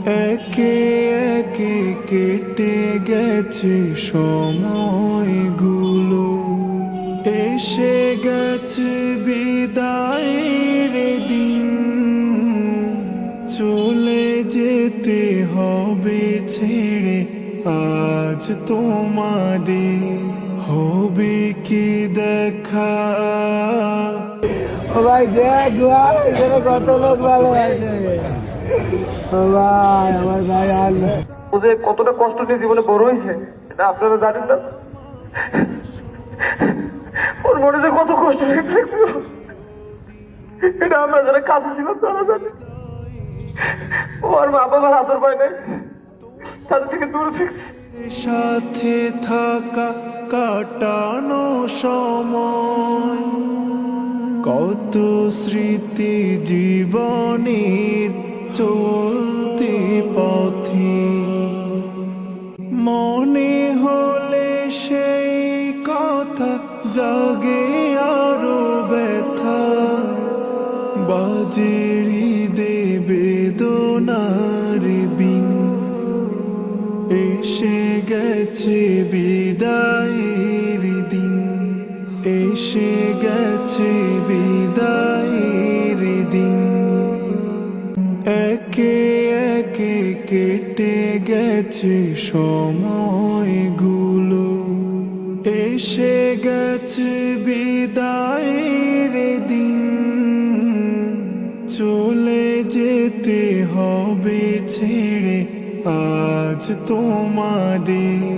একে একে কেটে গেছে সময়গুলো, এসে গেছে বিদায়ের দিন। চলে যেতে হবে ছেড়ে আজ তোমাদের, হবে কি দেখা। ও ভাই দেখ ভাই, এখানে কত লোক ভালো আছে। ও ভাই আমার ভাই আর নেই। ও যে কতটা কষ্ট নিয়ে জীবনে বড় হয়েছে এটা আপনারা জানেন না। ওর মনে যে কত কষ্ট নিয়ে থাকছিল এটা আমরা যারা কাছে ছিলাম তারা জানি। ও আর মা বাবার আদর পায় নাই, তাদের থেকে দূরে থাকছে। সাথে থাকা কাটানো সময়, কত স্মৃতি জীবনের চলতি পথে। মনে হলে সেই কথা জাগে আরো ব্যথা, বাজেরি দেবে বেদনার বিন। এসে গেছে বিদায়ের দিন, এসে গেছে বিদায়ের দিন। একে একে কেটে গেছে সময়গুলো, এসে গেছে বিদায়ের দিন। চলে যেতে হবে ছেড়ে আজ তোমাদের।